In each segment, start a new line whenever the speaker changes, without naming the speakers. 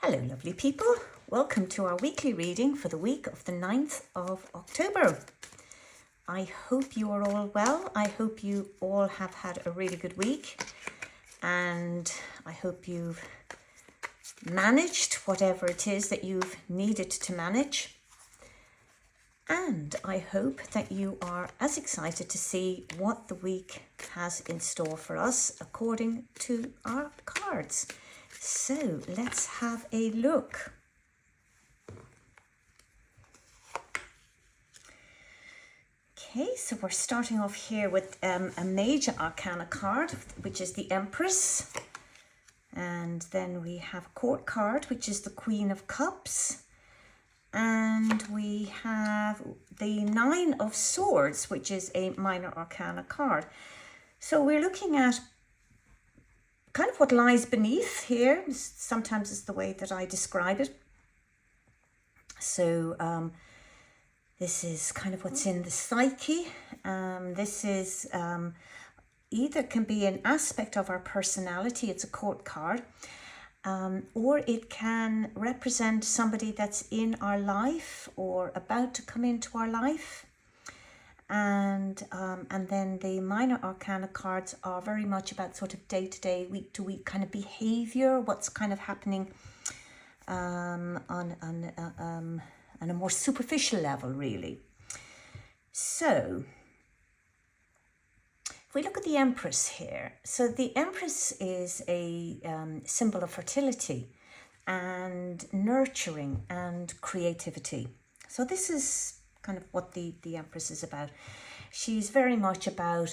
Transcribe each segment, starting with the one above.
Hello, lovely people. Welcome to our weekly reading for the week of the 9th of October. I hope you are all well. I hope you all have had a really good week. And I hope you've managed whatever it is that you've needed to manage. And I hope that you are as excited to see what the week has in store for us according to our cards. So let's have a look. Okay, so we're starting off here with a major arcana card, which is the Empress. And then we have a court card, which is the Queen of Cups. And we have the Nine of Swords, which is a minor arcana card. So we're looking at kind of what lies beneath here. Sometimes it's the way that I describe it. So this is kind of what's in the psyche. This is either can be an aspect of our personality. It's a court card. Or it can represent somebody that's in our life or about to come into our life. And then the minor arcana cards are very much about sort of day-to-day, week-to-week kind of behavior, what's kind of happening on a more superficial level, really. So if we look at the Empress here, so the Empress is a symbol of fertility and nurturing and creativity. So this is kind of what the Empress is about. She's very much about,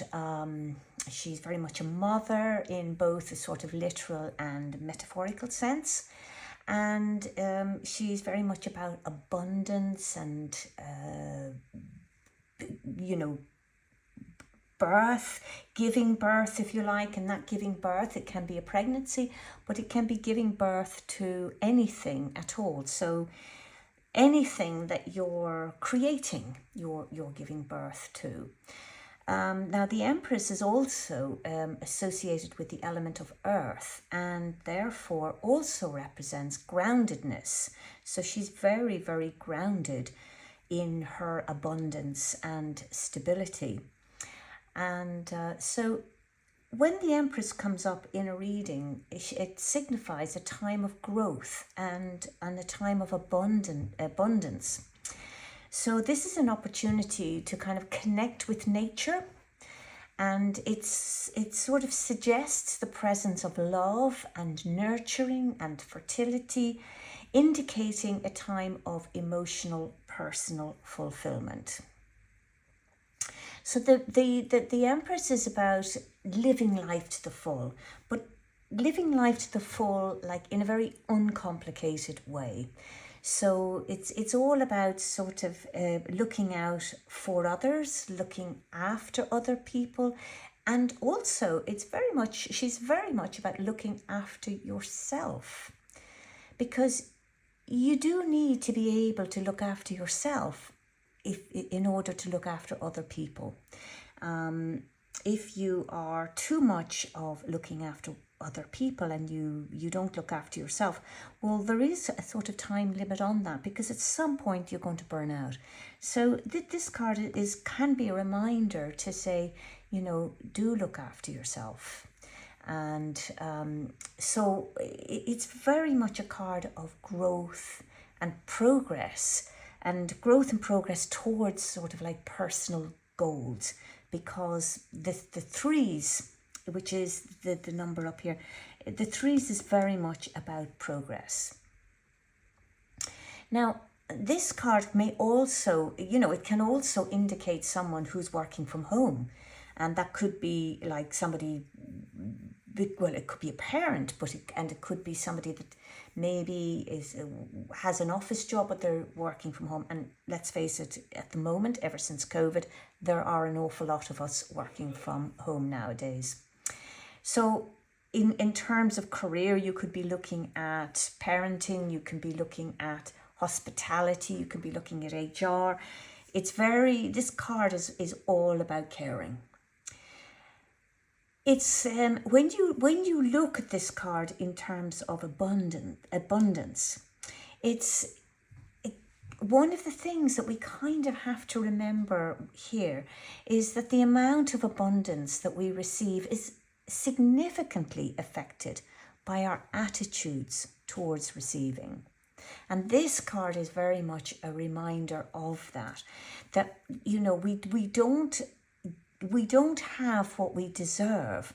she's very much a mother in both a sort of literal and metaphorical sense. And she's very much about abundance and, birth, giving birth, if you like, and that giving birth, it can be a pregnancy, but it can be giving birth to anything at all. So anything that you're creating, you're giving birth to. Now, the Empress is also associated with the element of earth and therefore also represents groundedness. So she's very, very grounded in her abundance and stability. And so when the Empress comes up in a reading, it signifies a time of growth and a time of abundance. So this is an opportunity to kind of connect with nature, and it sort of suggests the presence of love and nurturing and fertility, indicating a time of emotional, personal fulfillment. So the Empress is about living life to the full, but living life to the full like in a very uncomplicated way. So it's all about sort of looking out for others, looking after other people, and also she's very much about looking after yourself, because you do need to be able to look after yourself in order to look after other people. If you are too much of looking after other people and you don't look after yourself, well, there is a sort of time limit on that, because at some point you're going to burn out. So this card can be a reminder to say, do look after yourself. And so it's very much a card of growth and progress, and growth and progress towards sort of like personal goals, because the threes, which is the number up here, the threes is very much about progress. Now, this card may also, it can also indicate someone who's working from home, and that could be like somebody, well, it could be a parent, and it could be somebody that maybe has an office job, but they're working from home. And let's face it, at the moment, ever since COVID, there are an awful lot of us working from home nowadays. So in terms of career, you could be looking at parenting, you can be looking at hospitality, you can be looking at HR. This card is all about caring. It's when you look at this card in terms of abundance, it's one of the things that we kind of have to remember here is that the amount of abundance that we receive is significantly affected by our attitudes towards receiving. And this card is very much a reminder of that, we don't have what we deserve.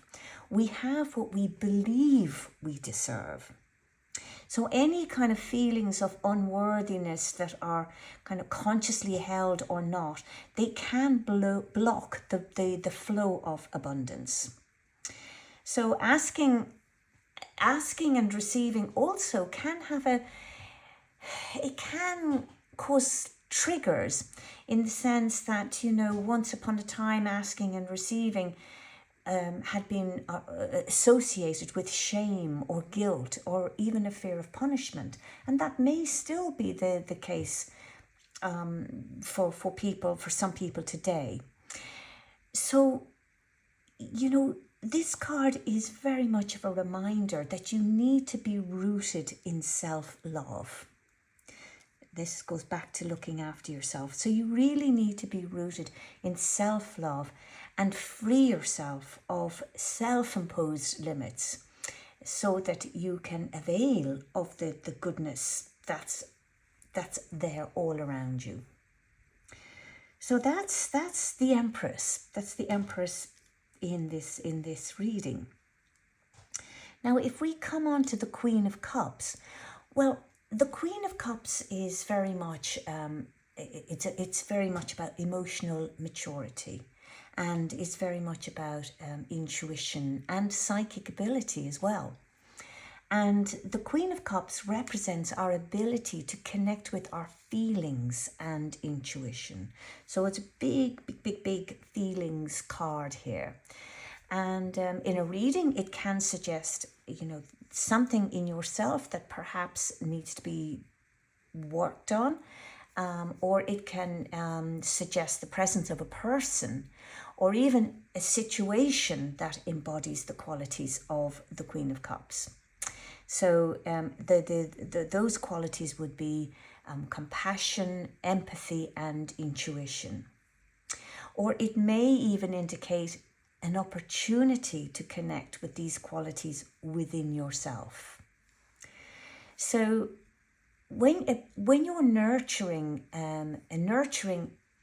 We have what we believe we deserve. So any kind of feelings of unworthiness that are kind of consciously held or not, they can block the flow of abundance. So asking and receiving also can it can cause triggers, in the sense that, once upon a time asking and receiving had been associated with shame or guilt or even a fear of punishment. And that may still be the case for some people today. So, this card is very much of a reminder that you need to be rooted in self-love. This goes back to looking after yourself. So you really need to be rooted in self-love and free yourself of self-imposed limits so that you can avail of the goodness that's there all around you. So that's the Empress. That's the Empress in this reading. Now, if we come on to the Queen of Cups, well, the Queen of Cups is very much it's very much about emotional maturity, and it's very much about intuition and psychic ability as well. And the Queen of Cups represents our ability to connect with our feelings and intuition. So it's a big feelings card here. And in a reading, it can suggest, something in yourself that perhaps needs to be worked on, or it can suggest the presence of a person or even a situation that embodies the qualities of the Queen of Cups. So those qualities would be compassion, empathy, and intuition. Or it may even indicate an opportunity to connect with these qualities within yourself. So when you're nurturing,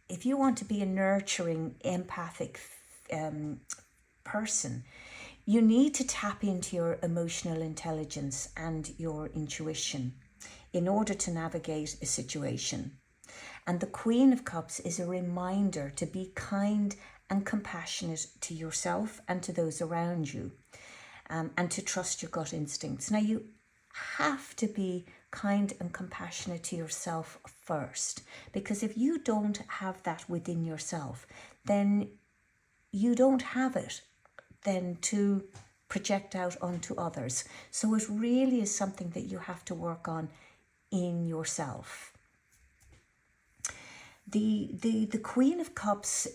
if you want to be a nurturing, empathic person, you need to tap into your emotional intelligence and your intuition in order to navigate a situation. And the Queen of Cups is a reminder to be kind and compassionate to yourself and to those around you, and to trust your gut instincts. Now, you have to be kind and compassionate to yourself first, because if you don't have that within yourself, then you don't have it then to project out onto others. So it really is something that you have to work on in yourself. The Queen of Cups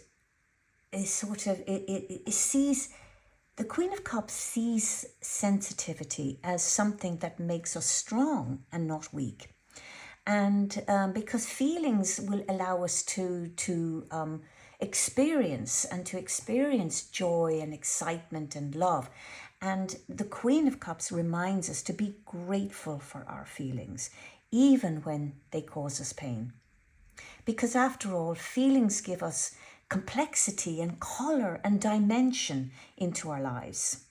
is sort of, it sees, the Queen of Cups sees sensitivity as something that makes us strong and not weak. And because feelings will allow us to experience joy and excitement and love. And the Queen of Cups reminds us to be grateful for our feelings, even when they cause us pain. Because after all, feelings give us complexity and colour and dimension into our lives.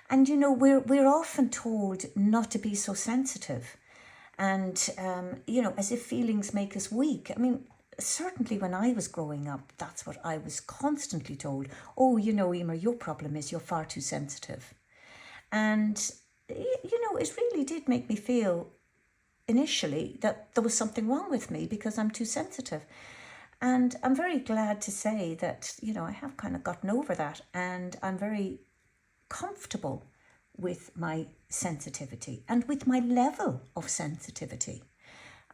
And we're often told not to be so sensitive, and as if feelings make us weak. I mean, certainly when I was growing up, that's what I was constantly told. Oh, Eimear, your problem is you're far too sensitive. And it really did make me feel initially that there was something wrong with me because I'm too sensitive. And I'm very glad to say that, I have kind of gotten over that, and I'm very comfortable with my sensitivity and with my level of sensitivity.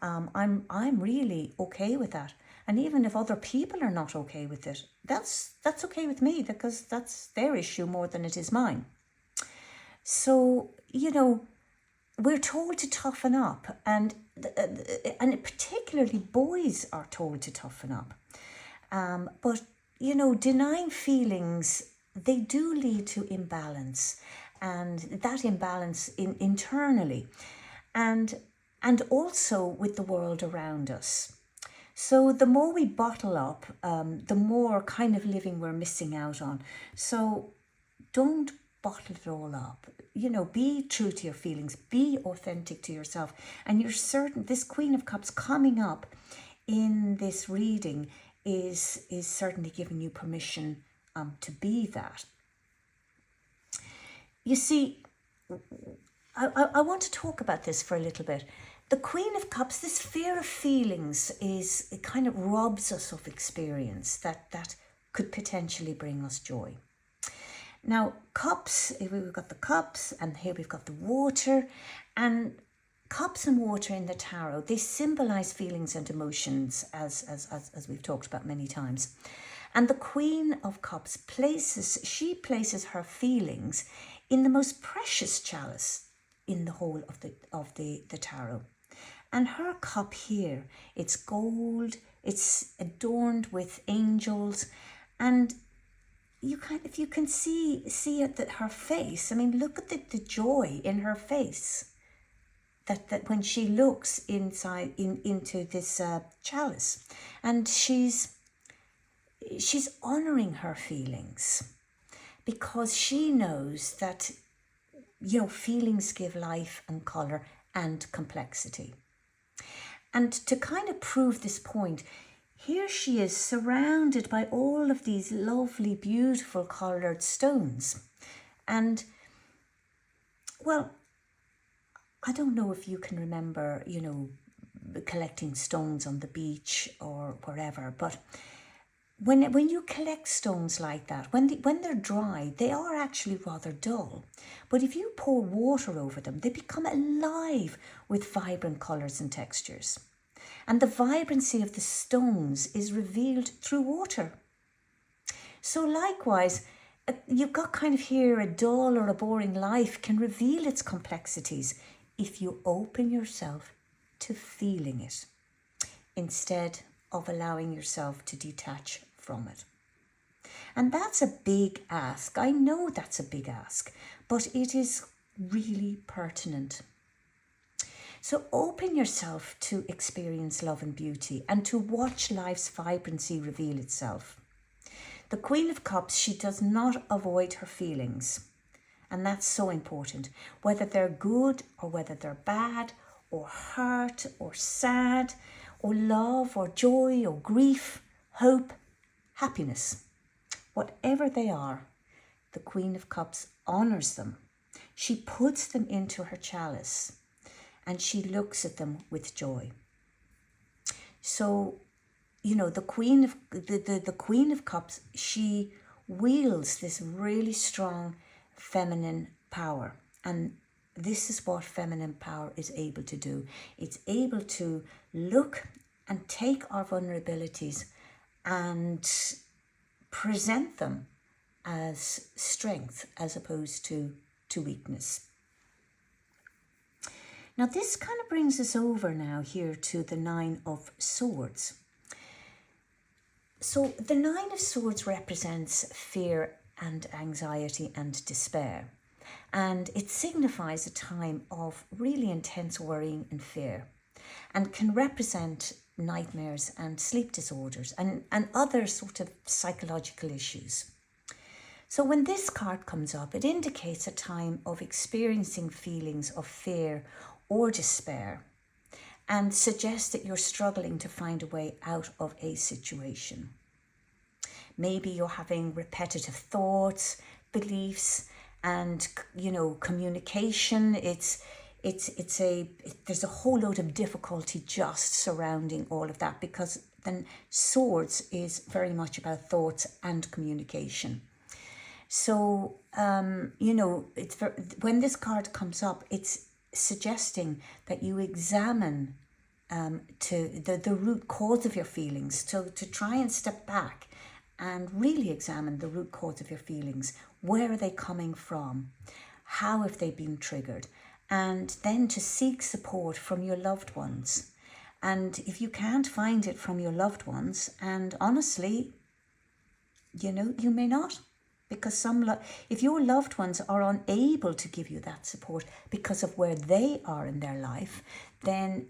I'm really okay with that. And even if other people are not okay with it, that's okay with me, because that's their issue more than it is mine. So, we're told to toughen up, and particularly boys are told to toughen up. But, denying feelings, they do lead to imbalance, and that imbalance internally, and also with the world around us. So the more we bottle up, the more kind of living we're missing out on. So don't bottle it all up. Be true to your feelings, be authentic to yourself. And you're certain this Queen of Cups coming up in this reading is certainly giving you permission to be that. You see, I want to talk about this for a little bit. The Queen of Cups, this fear of feelings, it kind of robs us of experience that could potentially bring us joy. Now, cups, we've got the cups, and here we've got the water. And cups and water in the tarot, they symbolize feelings and emotions, as we've talked about many times. And the Queen of Cups places her feelings in the most precious chalice in the whole of the tarot. And her cup here, it's gold, it's adorned with angels, and you can see it, that her face, I mean, look at the joy in her face, that when she looks inside into this chalice, and she's honoring her feelings, because she knows that feelings give life and color and complexity. And to kind of prove this point, here she is surrounded by all of these lovely, beautiful coloured stones. And, well, I don't know if you can remember, collecting stones on the beach or wherever, but when you collect stones like that, when they're dry, they are actually rather dull. But if you pour water over them, they become alive with vibrant colours and textures. And the vibrancy of the stones is revealed through water. So likewise, you've got kind of here a dull or a boring life can reveal its complexities if you open yourself to feeling it, instead of allowing yourself to detach from it. And that's a big ask. I know that's a big ask, but it is really pertinent. So open yourself to experience love and beauty, and to watch life's vibrancy reveal itself. The Queen of Cups, she does not avoid her feelings. And that's so important. Whether they're good or whether they're bad, or hurt or sad, or love or joy or grief, hope, happiness. Whatever they are, the Queen of Cups honours them. She puts them into her chalice, and she looks at them with joy. So, the Queen of Cups, she wields this really strong feminine power, and this is what feminine power is able to do. It's able to look and take our vulnerabilities and present them as strength as opposed to weakness. Now this kind of brings us over now here to the Nine of Swords. So the Nine of Swords represents fear and anxiety and despair. And it signifies a time of really intense worrying and fear, and can represent nightmares and sleep disorders and other sort of psychological issues. So when this card comes up, it indicates a time of experiencing feelings of fear or despair, and suggests that you're struggling to find a way out of a situation. Maybe you're having repetitive thoughts, beliefs, and communication. There's a whole load of difficulty just surrounding all of that, because then swords is very much about thoughts and communication. So when this card comes up, it's suggesting that you examine to the root cause of your feelings, to try and step back and really examine the root cause of your feelings. Where are they coming from? How have they been triggered? And then to seek support from your loved ones. And if you can't find it from your loved ones, and honestly, you may not, because if your loved ones are unable to give you that support because of where they are in their life, then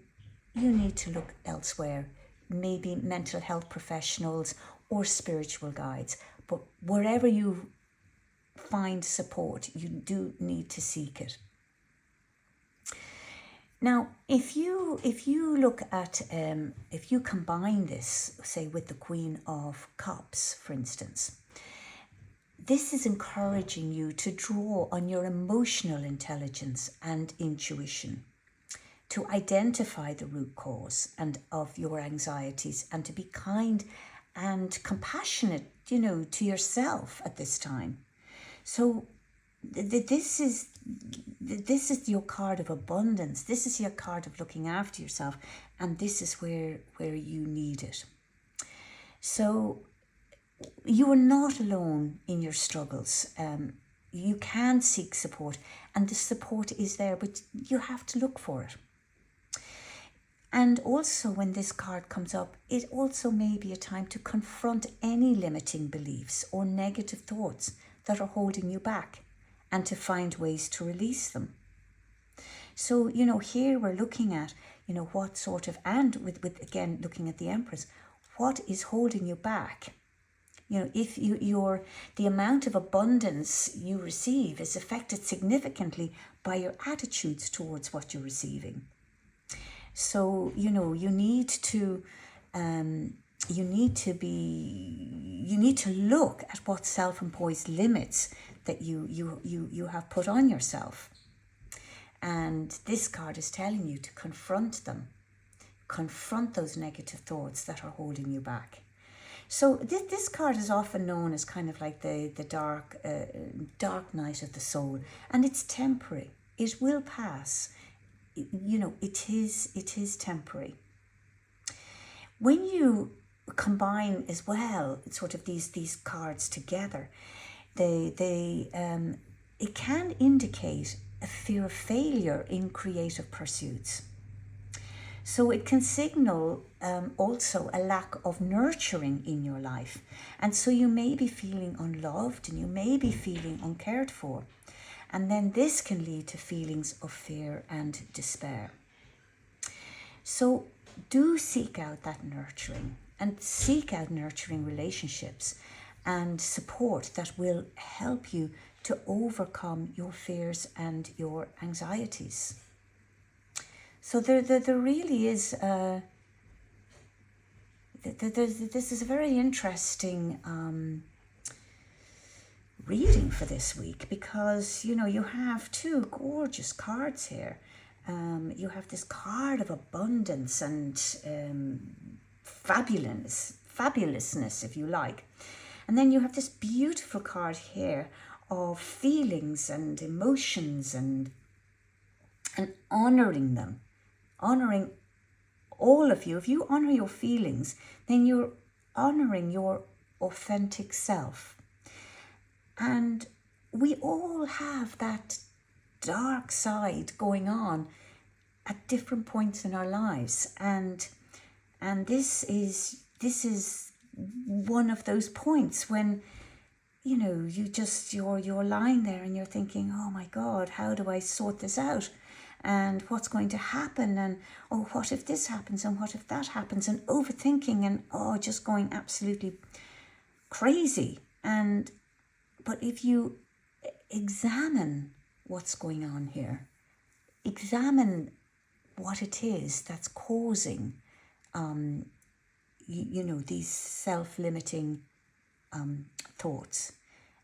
you need to look elsewhere, maybe mental health professionals or spiritual guides. But wherever you find support, you do need to seek it. Now, if you look at, if you combine this, say, with the Queen of Cups, for instance, this is encouraging you to draw on your emotional intelligence and intuition to identify the root cause of your anxieties, and to be kind and compassionate, to yourself at this time. So this is your card of abundance. This is your card of looking after yourself, and this is where you need it. So you are not alone in your struggles. You can seek support, and the support is there, but you have to look for it. And also, when this card comes up, it also may be a time to confront any limiting beliefs or negative thoughts that are holding you back, and to find ways to release them. So, here we're looking at, what sort of, and with again, looking at the Empress, what is holding you back? If the amount of abundance you receive is affected significantly by your attitudes towards what you're receiving. So, you need to look at what self-imposed limits that you have put on yourself. And this card is telling you to confront them. Confront those negative thoughts that are holding you back. So this card is often known as kind of like the dark night of the soul, and it's temporary. It will pass. It is temporary. When you combine as well sort of these cards together, it can indicate a fear of failure in creative pursuits. So it can signal also a lack of nurturing in your life. And so you may be feeling unloved, and you may be feeling uncared for. And then this can lead to feelings of fear and despair. So do seek out that nurturing, and seek out nurturing relationships and support that will help you to overcome your fears and your anxieties. So there really is, this is a very interesting reading for this week, because, you have two gorgeous cards here. You have this card of abundance and fabulousness, if you like. And then you have this beautiful card here of feelings and emotions and honouring them. Honouring all of you. If you honour your feelings, then you're honouring your authentic self. And we all have that dark side going on at different points in our lives, and this is one of those points when you're lying there and you're thinking, oh my God, how do I sort this out? And what's going to happen? And oh, what if this happens? And what if that happens? And overthinking, and just going absolutely crazy. But if you examine what's going on here, examine what it is that's causing, these self-limiting thoughts,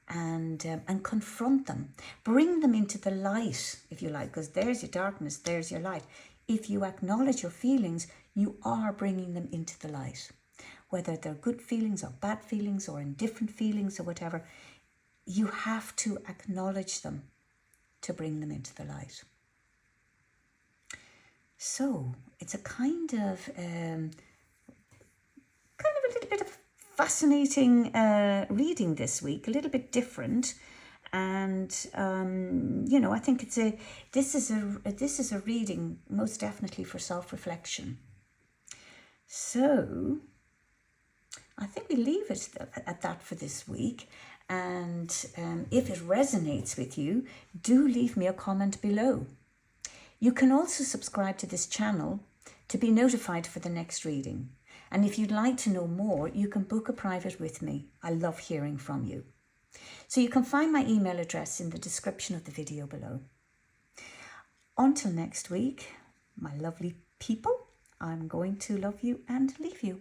and confront them, bring them into the light, if you like, because there's your darkness, there's your light. If you acknowledge your feelings, you are bringing them into the light, whether they're good feelings or bad feelings or indifferent feelings or whatever. You have to acknowledge them to bring them into the light. So it's a kind of a little bit of fascinating reading this week, a little bit different. And I think this is a reading most definitely for self-reflection. So I think we leave it at that for this week. And if it resonates with you, do leave me a comment below. You can also subscribe to this channel to be notified for the next reading. And if you'd like to know more, you can book a private with me. I love hearing from you. So you can find my email address in the description of the video below. Until next week, my lovely people, I'm going to love you and leave you.